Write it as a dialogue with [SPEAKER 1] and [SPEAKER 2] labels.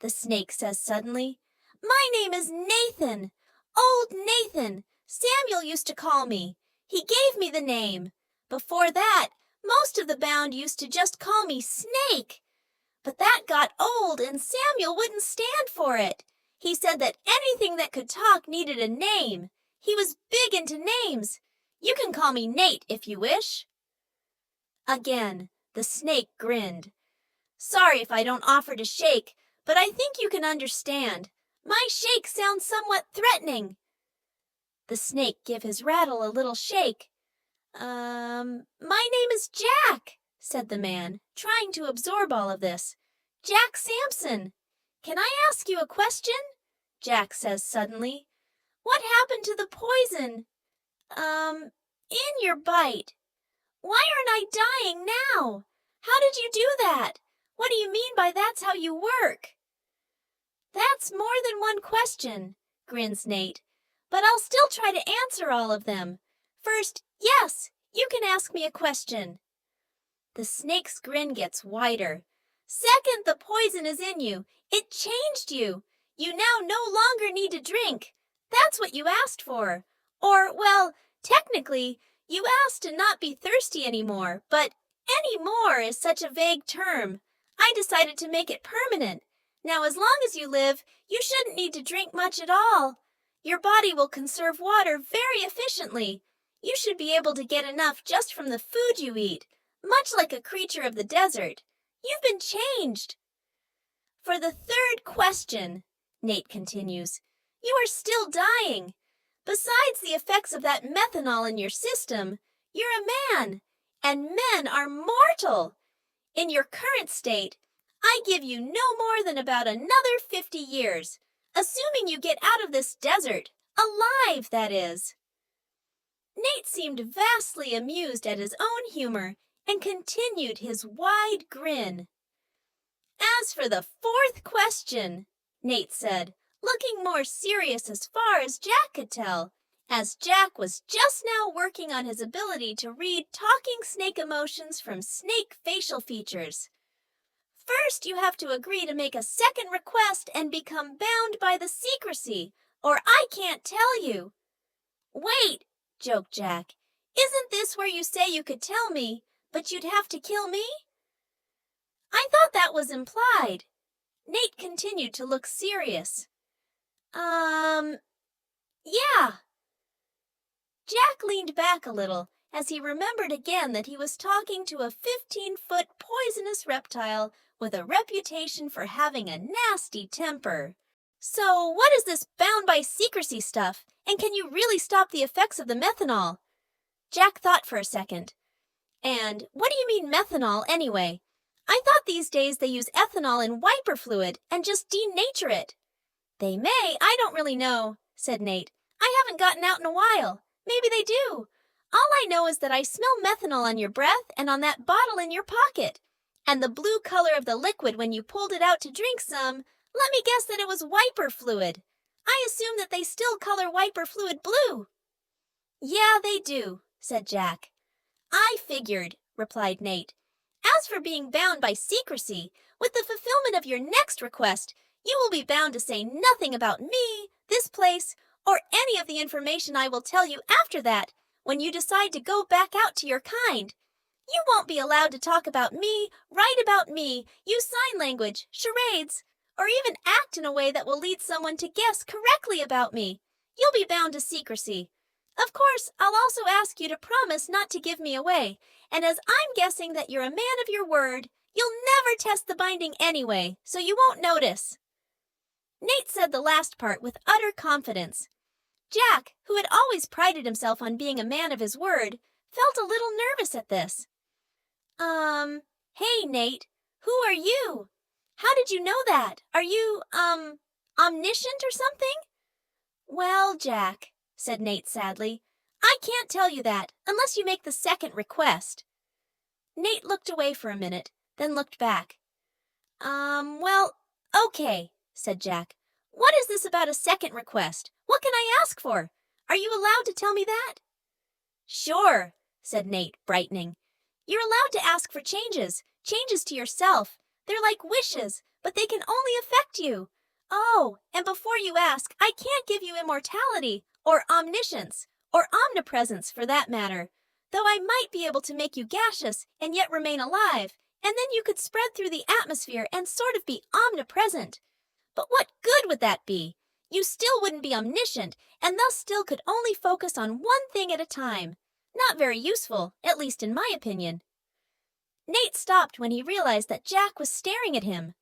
[SPEAKER 1] the snake says suddenly. "My name is Nathan. Old Nathan. Samuel used to call me. He gave me the name. Before that, most of the Bound used to just call me Snake. But that got old and Samuel wouldn't stand for it. He said that anything that could talk needed a name. He was big into names. You can call me Nate if you wish." Again, the snake grinned. "Sorry if I don't offer to shake, but I think you can understand. My shake sounds somewhat threatening." The snake gave his rattle a little shake. My name is Jack," said the man, trying to absorb all of this. "Jack Sampson. Can I ask you a question?" Jack says suddenly. "What happened to the poison, in your bite? Why aren't I dying now? How did you do that? What do you mean by that's how you work?" "That's more than one question," grins Nate, "but I'll still try to answer all of them. First, yes, you can ask me a question." The snake's grin gets wider. "Second, the poison is in you. It changed you. You now no longer need to drink. That's what you asked for. Or, well, technically, you asked to not be thirsty anymore, but anymore is such a vague term. I decided to make it permanent. Now, as long as you live, you shouldn't need to drink much at all. Your body will conserve water very efficiently. You should be able to get enough just from the food you eat, much like a creature of the desert. You've been changed." "For the third question," Nate continues, "you are still dying. Besides the effects of that methanol in your system, you're a man, and men are mortal. In your current state, I give you no more than about another 50 years, assuming you get out of this desert, alive, that is." Nate seemed vastly amused at his own humor and continued his wide grin. "As for the fourth question," Nate said, looking more serious as far as Jack could tell, as Jack was just now working on his ability to read talking snake emotions from snake facial features. "First, you have to agree to make a second request and become bound by the secrecy, or I can't tell you." "Wait," joked Jack, "isn't this where you say you could tell me, but you'd have to kill me?" "I thought that was implied." Nate continued to look serious. Yeah." Jack leaned back a little as he remembered again that he was talking to a 15-foot poisonous reptile with a reputation for having a nasty temper. "So what is this bound by secrecy stuff, and can you really stop the effects of the methanol?" Jack thought for a second. "And what do you mean methanol, anyway? I thought these days they use ethanol in wiper fluid and just denature it." "They may, I don't really know," said Nate. "I haven't gotten out in a while. Maybe they do. All I know is that I smell methanol on your breath and on that bottle in your pocket. And the blue color of the liquid when you pulled it out to drink some, let me guess that it was wiper fluid. I assume that they still color wiper fluid blue." "Yeah, they do," said Jack. "I figured," replied Nate. "As for being bound by secrecy, with the fulfillment of your next request, you will be bound to say nothing about me, this place, or any of the information I will tell you after that when you decide to go back out to your kind. You won't be allowed to talk about me, write about me, use sign language, charades, or even act in a way that will lead someone to guess correctly about me. You'll be bound to secrecy. Of course, I'll also ask you to promise not to give me away, and as I'm guessing that you're a man of your word, you'll never test the binding anyway, so you won't notice." Nate said the last part with utter confidence. Jack, who had always prided himself on being a man of his word, felt a little nervous at this. Hey, Nate, who are you? How did you know that? Are you, omniscient or something?" "Well, Jack," said Nate sadly, "I can't tell you that unless you make the second request." Nate looked away for a minute, then looked back. Well, okay," said Jack. "What is this about a second request? What can I ask for? Are you allowed to tell me that?" "Sure," said Nate, brightening. "You're allowed to ask for changes to yourself. They're like wishes, but they can only affect you. Oh, and before you ask, I can't give you immortality, or omniscience, or omnipresence for that matter, though I might be able to make you gaseous and yet remain alive, and then you could spread through the atmosphere and sort of be omnipresent. But what good would that be? You still wouldn't be omniscient, and thus still could only focus on one thing at a time. Not very useful, at least in my opinion. Nate stopped when he realized that Jack was staring at him.